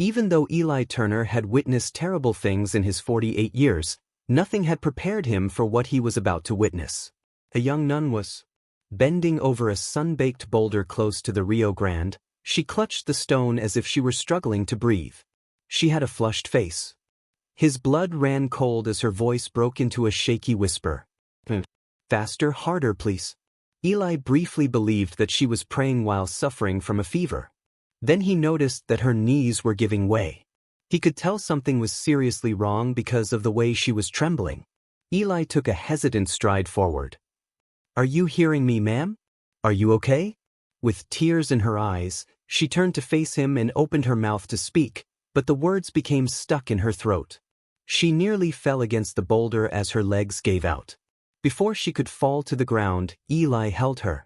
Even though Eli Turner had witnessed terrible things in his 48 years, nothing had prepared him for what he was about to witness. A young nun was bending over a sun-baked boulder close to the Rio Grande. She clutched the stone as if she were struggling to breathe. She had a flushed face. His blood ran cold as her voice broke into a shaky whisper. Faster, harder, please. Eli briefly believed that she was praying while suffering from a fever. Then he noticed that her knees were giving way. He could tell something was seriously wrong because of the way she was trembling. Eli took a hesitant stride forward. "Are you hearing me, ma'am? Are you okay?" With tears in her eyes, she turned to face him and opened her mouth to speak, but the words became stuck in her throat. She nearly fell against the boulder as her legs gave out. Before she could fall to the ground, Eli held her.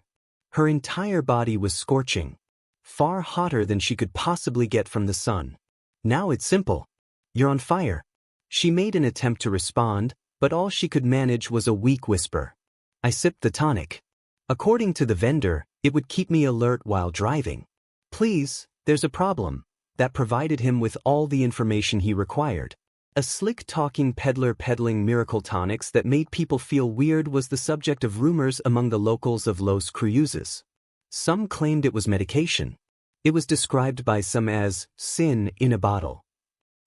Her entire body was scorching, far hotter than she could possibly get from the sun. "Now it's simple. You're on fire." She made an attempt to respond, but all she could manage was a weak whisper. "I sipped the tonic. According to the vendor, it would keep me alert while driving. Please, there's a problem." That provided him with all the information he required. A slick-talking peddler peddling miracle tonics that made people feel weird was the subject of rumors among the locals of Los Cruces. Some claimed it was medication. It was described by some as sin in a bottle.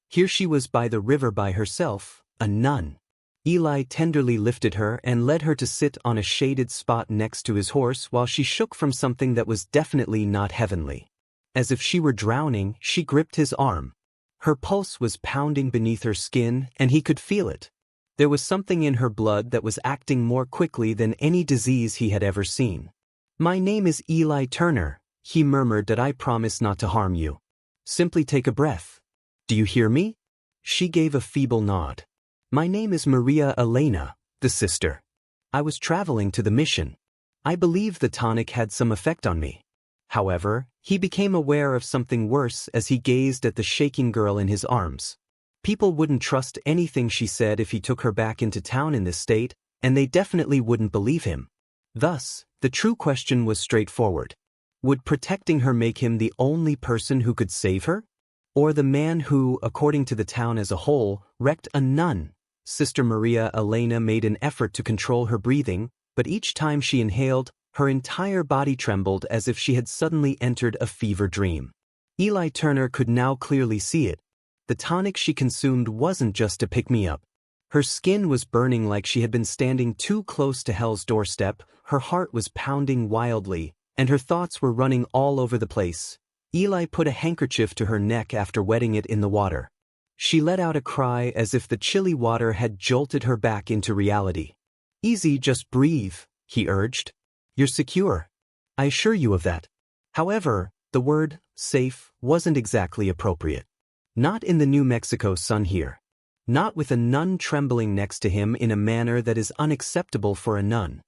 Here she was by the river by herself, a nun. Eli tenderly lifted her and led her to sit on a shaded spot next to his horse while she shook from something that was definitely not heavenly. As if she were drowning, she gripped his arm. Her pulse was pounding beneath her skin, and he could feel it. There was something in her blood that was acting more quickly than any disease he had ever seen. "My name is Eli Turner," he murmured, "that I promise not to harm you. Simply take a breath. Do you hear me?" She gave a feeble nod. "My name is Maria Elena, the sister. I was traveling to the mission. I believe the tonic had some effect on me." However, he became aware of something worse as he gazed at the shaking girl in his arms. People wouldn't trust anything she said if he took her back into town in this state, and they definitely wouldn't believe him. Thus, the true question was straightforward. Would protecting her make him the only person who could save her? Or the man who, according to the town as a whole, wrecked a nun? Sister Maria Elena made an effort to control her breathing, but each time she inhaled, her entire body trembled as if she had suddenly entered a fever dream. Eli Turner could now clearly see it. The tonic she consumed wasn't just to pick me up. Her skin was burning like she had been standing too close to hell's doorstep, her heart was pounding wildly, and her thoughts were running all over the place. Eli put a handkerchief to her neck after wetting it in the water. She let out a cry as if the chilly water had jolted her back into reality. "Easy, just breathe," he urged. "You're secure. I assure you of that." However, the word safe wasn't exactly appropriate. Not in the New Mexico sun here. Not with a nun trembling next to him in a manner that is unacceptable for a nun.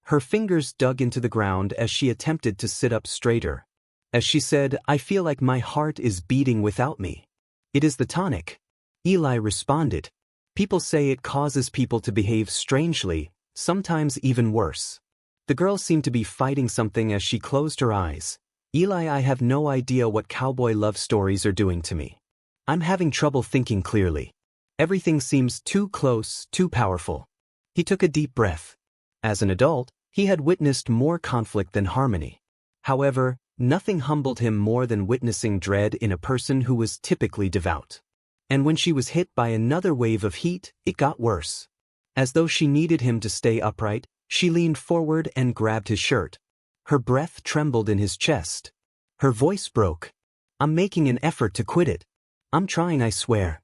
Her fingers dug into the ground as she attempted to sit up straighter. As she said, "I feel like my heart is beating without me." "It is the tonic," Eli responded. "People say it causes people to behave strangely, sometimes even worse." The girl seemed to be fighting something as she closed her eyes. "Eli, I have no idea what cowboy love stories are doing to me. I'm having trouble thinking clearly. Everything seems too close, too powerful." He took a deep breath. As an adult, he had witnessed more conflict than harmony. However, nothing humbled him more than witnessing dread in a person who was typically devout. And when she was hit by another wave of heat, it got worse. As though she needed him to stay upright, she leaned forward and grabbed his shirt. Her breath trembled in his chest. Her voice broke. "I'm making an effort to quit it. I'm trying, I swear."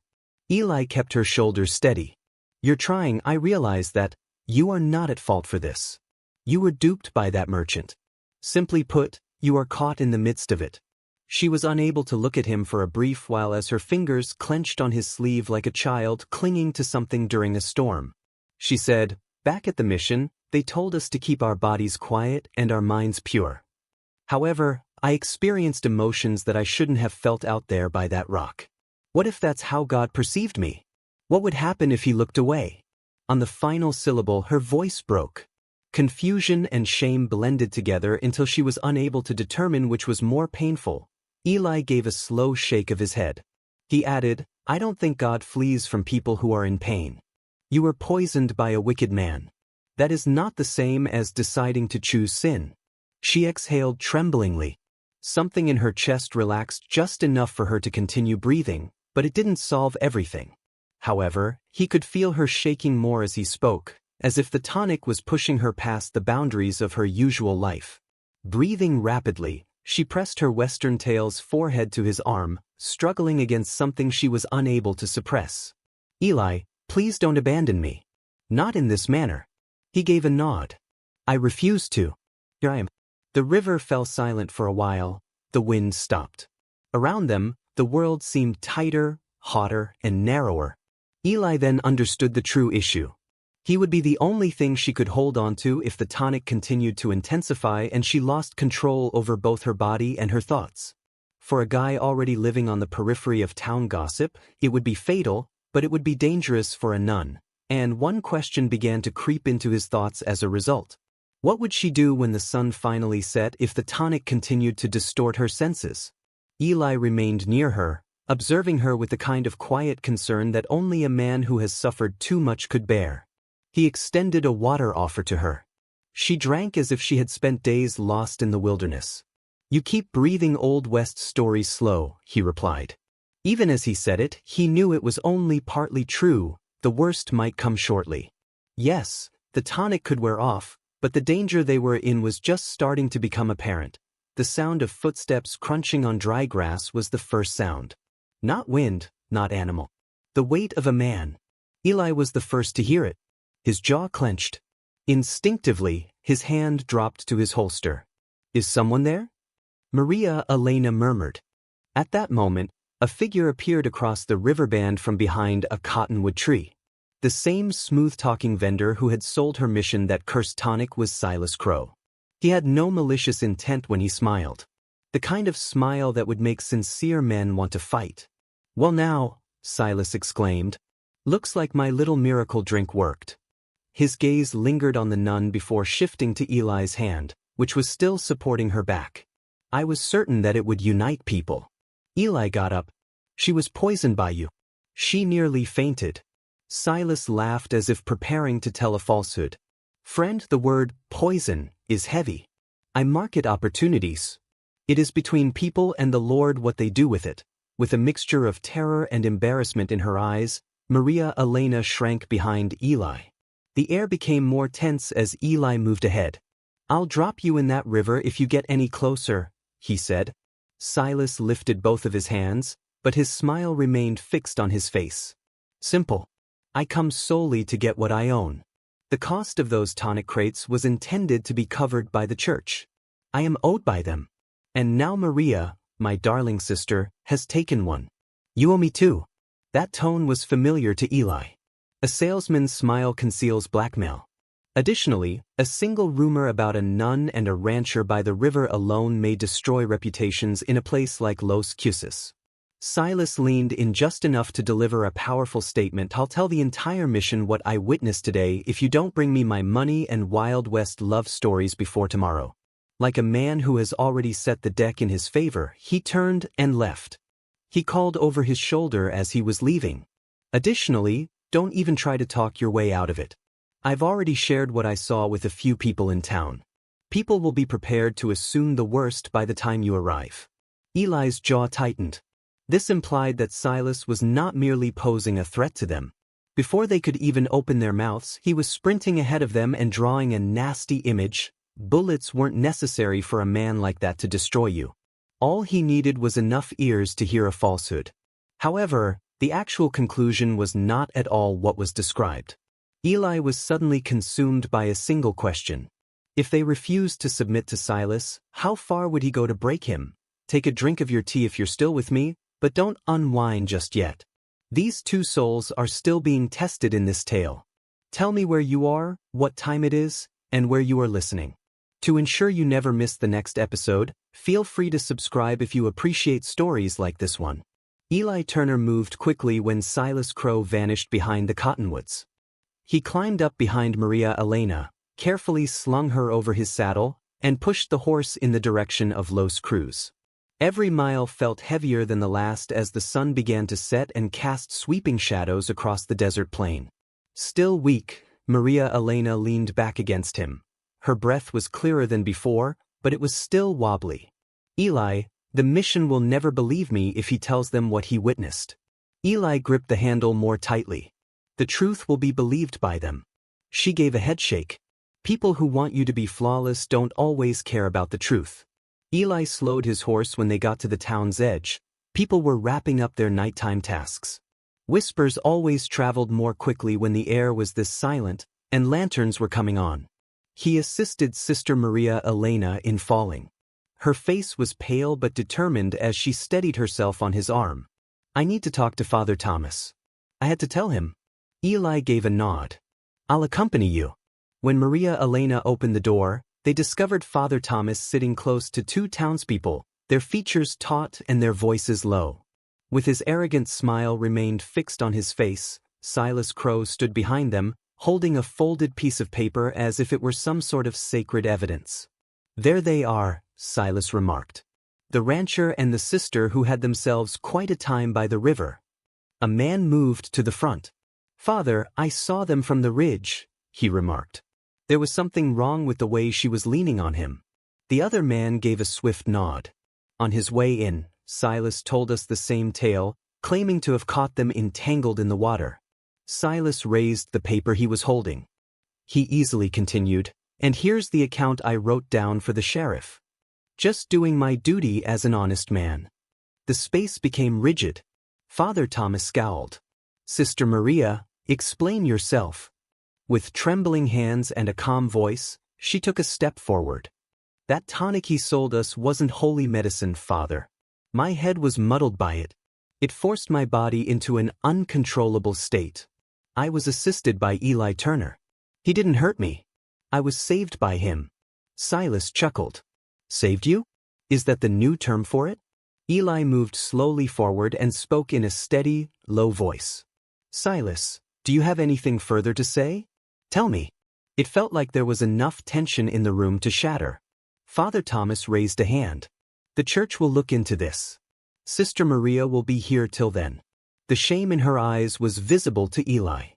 Eli kept her shoulders steady. "You're trying, I realize that. You are not at fault for this. You were duped by that merchant. Simply put, you are caught in the midst of it." She was unable to look at him for a brief while as her fingers clenched on his sleeve like a child clinging to something during a storm. She said, "Back at the mission, they told us to keep our bodies quiet and our minds pure. However, I experienced emotions that I shouldn't have felt out there by that rock. What if that's how God perceived me? What would happen if he looked away?" On the final syllable, her voice broke. Confusion and shame blended together until she was unable to determine which was more painful. Eli gave a slow shake of his head. He added, "I don't think God flees from people who are in pain. You were poisoned by a wicked man. That is not the same as deciding to choose sin." She exhaled tremblingly. Something in her chest relaxed just enough for her to continue breathing, but it didn't solve everything. However, he could feel her shaking more as he spoke, as if the tonic was pushing her past the boundaries of her usual life. Breathing rapidly, she pressed her western tail's forehead to his arm, struggling against something she was unable to suppress. "Eli, please don't abandon me. Not in this manner." He gave a nod. "I refuse to. Here I am." The river fell silent for a while. The wind stopped. Around them, the world seemed tighter, hotter, and narrower. Eli then understood the true issue. He would be the only thing she could hold on to if the tonic continued to intensify and she lost control over both her body and her thoughts. For a guy already living on the periphery of town gossip, it would be fatal, but it would be dangerous for a nun. And one question began to creep into his thoughts as a result. What would she do when the sun finally set if the tonic continued to distort her senses? Eli remained near her, observing her with the kind of quiet concern that only a man who has suffered too much could bear. He extended a water offer to her. She drank as if she had spent days lost in the wilderness. "You keep breathing Old West stories slow," he replied. Even as he said it, he knew it was only partly true. The worst might come shortly. Yes, the tonic could wear off, but the danger they were in was just starting to become apparent. The sound of footsteps crunching on dry grass was the first sound. Not wind, not animal. The weight of a man. Eli was the first to hear it. His jaw clenched. Instinctively, his hand dropped to his holster. "Is someone there?" Maria Elena murmured. At that moment, a figure appeared across the riverband from behind a cottonwood tree. The same smooth-talking vendor who had sold her mission that cursed tonic was Silas Crow. He had no malicious intent when he smiled. The kind of smile that would make sincere men want to fight. "Well now," Silas exclaimed, "looks like my little miracle drink worked." His gaze lingered on the nun before shifting to Eli's hand, which was still supporting her back. "I was certain that it would unite people." Eli got up. "She was poisoned by you." She nearly fainted. Silas laughed as if preparing to tell a falsehood. "Friend, the word poison is heavy. I market opportunities. It is between people and the Lord what they do with it." With a mixture of terror and embarrassment in her eyes, Maria Elena shrank behind Eli. The air became more tense as Eli moved ahead. "I'll drop you in that river if you get any closer," he said. Silas lifted both of his hands, but his smile remained fixed on his face. "Simple. I come solely to get what I own. The cost of those tonic crates was intended to be covered by the church. I am owed by them. And now Maria, my darling sister, has taken one. You owe me too." That tone was familiar to Eli. A salesman's smile conceals blackmail. Additionally, a single rumor about a nun and a rancher by the river alone may destroy reputations in a place like Los Cusis. Silas leaned in just enough to deliver a powerful statement. "I'll tell the entire mission what I witnessed today if you don't bring me my money and Wild West love stories before tomorrow." Like a man who has already set the deck in his favor, he turned and left. He called over his shoulder as he was leaving. "Additionally, don't even try to talk your way out of it. I've already shared what I saw with a few people in town. People will be prepared to assume the worst by the time you arrive." Eli's jaw tightened. This implied that Silas was not merely posing a threat to them. Before they could even open their mouths, he was sprinting ahead of them and drawing a nasty image. Bullets weren't necessary for a man like that to destroy you. All he needed was enough ears to hear a falsehood. However, the actual conclusion was not at all what was described. Eli was suddenly consumed by a single question. If they refused to submit to Silas, how far would he go to break him? "Take a drink of your tea if you're still with me, but don't unwind just yet." These two souls are still being tested in this tale. Tell me where you are, what time it is, and where you are listening. To ensure you never miss the next episode, feel free to subscribe if you appreciate stories like this one. Eli Turner moved quickly when Silas Crow vanished behind the cottonwoods. He climbed up behind Maria Elena, carefully slung her over his saddle, and pushed the horse in the direction of Los Cruz. Every mile felt heavier than the last as the sun began to set and cast sweeping shadows across the desert plain. Still weak, Maria Elena leaned back against him. Her breath was clearer than before, but it was still wobbly. Eli, the mission will never believe me if he tells them what he witnessed. Eli gripped the handle more tightly. The truth will be believed by them. She gave a headshake. People who want you to be flawless don't always care about the truth. Eli slowed his horse when they got to the town's edge. People were wrapping up their nighttime tasks. Whispers always traveled more quickly when the air was this silent, and lanterns were coming on. He assisted Sister Maria Elena in falling. Her face was pale but determined as she steadied herself on his arm. I need to talk to Father Thomas. I had to tell him. Eli gave a nod. I'll accompany you. When Maria Elena opened the door, they discovered Father Thomas sitting close to two townspeople, their features taut and their voices low. With his arrogant smile remained fixed on his face, Silas Crow stood behind them, holding a folded piece of paper as if it were some sort of sacred evidence. There they are, Silas remarked. The rancher and the sister who had themselves quite a time by the river. A man moved to the front. Father, I saw them from the ridge, he remarked. There was something wrong with the way she was leaning on him. The other man gave a swift nod. On his way in, Silas told us the same tale, claiming to have caught them entangled in the water. Silas raised the paper he was holding. He easily continued, and here's the account I wrote down for the sheriff. Just doing my duty as an honest man. The space became rigid. Father Thomas scowled. Sister Maria, explain yourself. With trembling hands and a calm voice, she took a step forward. That tonic he sold us wasn't holy medicine, Father. My head was muddled by it. It forced my body into an uncontrollable state. I was assisted by Eli Turner. He didn't hurt me. I was saved by him. Silas chuckled. Saved you? Is that the new term for it? Eli moved slowly forward and spoke in a steady, low voice. Silas, do you have anything further to say? Tell me. It felt like there was enough tension in the room to shatter. Father Thomas raised a hand. The church will look into this. Sister Maria will be here till then. The shame in her eyes was visible to Eli.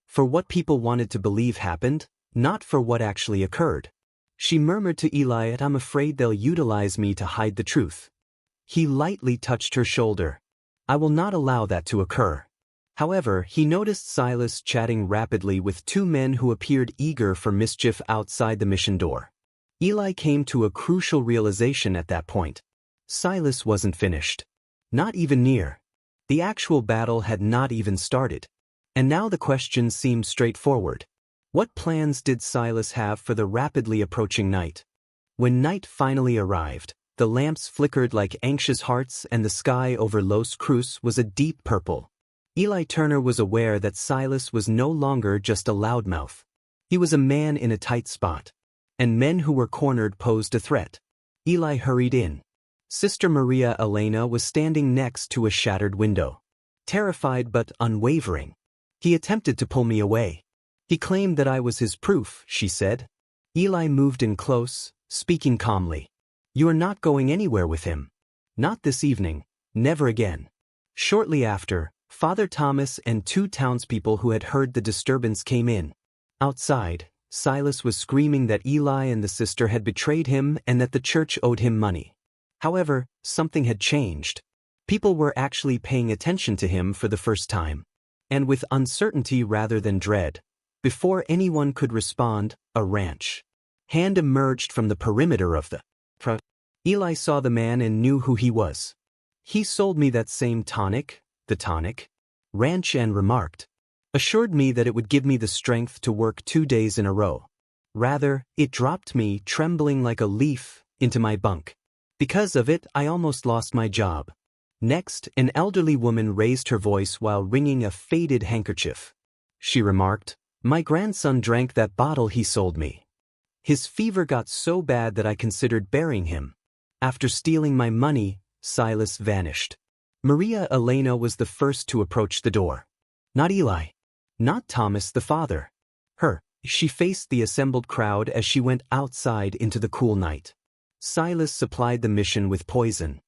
For what people wanted to believe happened, not for what actually occurred. She murmured to Eli, I'm afraid they'll utilize me to hide the truth. He lightly touched her shoulder. I will not allow that to occur. However, he noticed Silas chatting rapidly with two men who appeared eager for mischief outside the mission door. Eli came to a crucial realization at that point. Silas wasn't finished. Not even near. The actual battle had not even started. And now the question seemed straightforward. What plans did Silas have for the rapidly approaching night? When night finally arrived, the lamps flickered like anxious hearts and the sky over Los Cruz was a deep purple. Eli Turner was aware that Silas was no longer just a loudmouth. He was a man in a tight spot. And men who were cornered posed a threat. Eli hurried in. Sister Maria Elena was standing next to a shattered window. Terrified but unwavering. He attempted to pull me away. He claimed that I was his proof, she said. Eli moved in close, speaking calmly. You are not going anywhere with him. Not this evening, never again. Shortly after, Father Thomas and two townspeople who had heard the disturbance came in. Outside, Silas was screaming that Eli and the sister had betrayed him and that the church owed him money. However, something had changed. People were actually paying attention to him for the first time. And with uncertainty rather than dread. Before anyone could respond, a ranch hand emerged from the perimeter of the Eli saw the man and knew who he was. He sold me that same tonic, the tonic, ranch, and remarked. Assured me that it would give me the strength to work 2 days in a row. Rather, it dropped me, trembling like a leaf, into my bunk. Because of it, I almost lost my job. Next, an elderly woman raised her voice while wringing a faded handkerchief. She remarked, My grandson drank that bottle he sold me. His fever got so bad that I considered burying him. After stealing my money, Silas vanished. Maria Elena was the first to approach the door. Not Eli. Not Thomas the father. Her. She faced the assembled crowd as she went outside into the cool night. Silas supplied the mission with poison.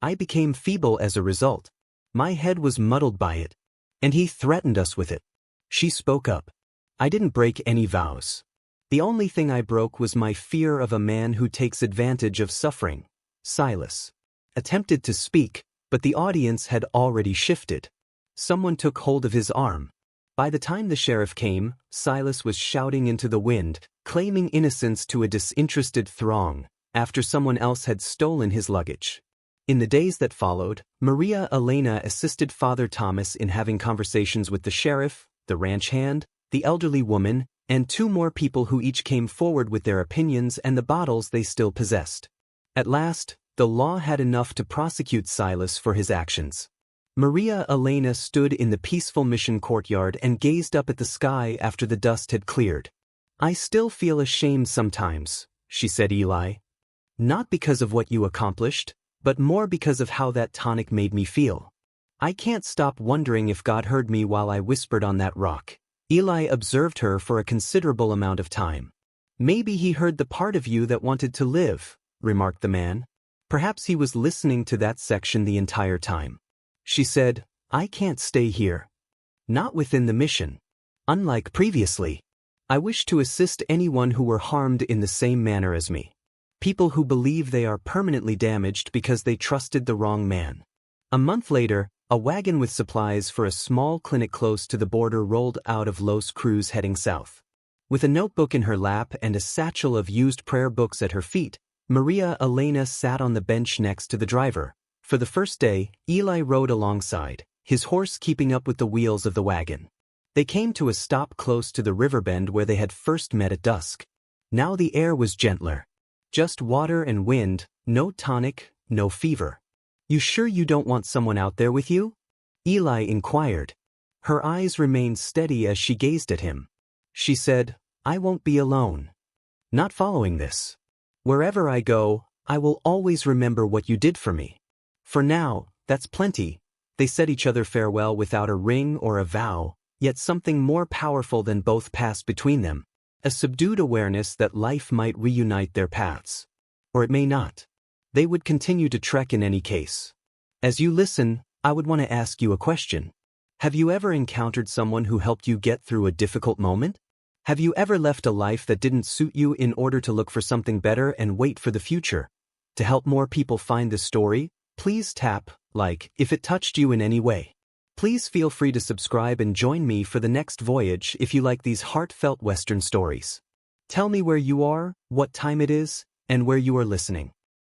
I became feeble as a result. My head was muddled by it. And he threatened us with it. She spoke up. I didn't break any vows. The only thing I broke was my fear of a man who takes advantage of suffering. Silas attempted to speak, but the audience had already shifted. Someone took hold of his arm. By the time the sheriff came, Silas was shouting into the wind, claiming innocence to a disinterested throng, after someone else had stolen his luggage. In the days that followed, Maria Elena assisted Father Thomas in having conversations with the sheriff, the ranch hand, the elderly woman, and 2 more people who each came forward with their opinions and the bottles they still possessed. At last, the law had enough to prosecute Silas for his actions. Maria Elena stood in the peaceful mission courtyard and gazed up at the sky after the dust had cleared. I still feel ashamed sometimes, she said, Eli. Not because of what you accomplished, but more because of how that tonic made me feel. I can't stop wondering if God heard me while I whispered on that rock. Eli observed her for a considerable amount of time. Maybe he heard the part of you that wanted to live, remarked the man. Perhaps he was listening to that section the entire time. She said, I can't stay here. Not within the mission. Unlike previously. I wish to assist anyone who were harmed in the same manner as me. People who believe they are permanently damaged because they trusted the wrong man. A month later, a wagon with supplies for a small clinic close to the border rolled out of Los Cruz heading south. With a notebook in her lap and a satchel of used prayer books at her feet, Maria Elena sat on the bench next to the driver. For the first day, Eli rode alongside, his horse keeping up with the wheels of the wagon. They came to a stop close to the river bend where they had first met at dusk. Now the air was gentler. Just water and wind, no tonic, no fever. You sure you don't want someone out there with you? Eli inquired. Her eyes remained steady as she gazed at him. She said, I won't be alone. Not following this. Wherever I go, I will always remember what you did for me. For now, that's plenty. They said each other farewell without a ring or a vow, yet something more powerful than both passed between them. A subdued awareness that life might reunite their paths. Or it may not. They would continue to trek in any case. As you listen, I would want to ask you a question. Have you ever encountered someone who helped you get through a difficult moment? Have you ever left a life that didn't suit you in order to look for something better and wait for the future? To help more people find this story, please tap like if it touched you in any way. Please feel free to subscribe and join me for the next voyage if you like these heartfelt Western stories. Tell me where you are, what time it is, and where you are listening.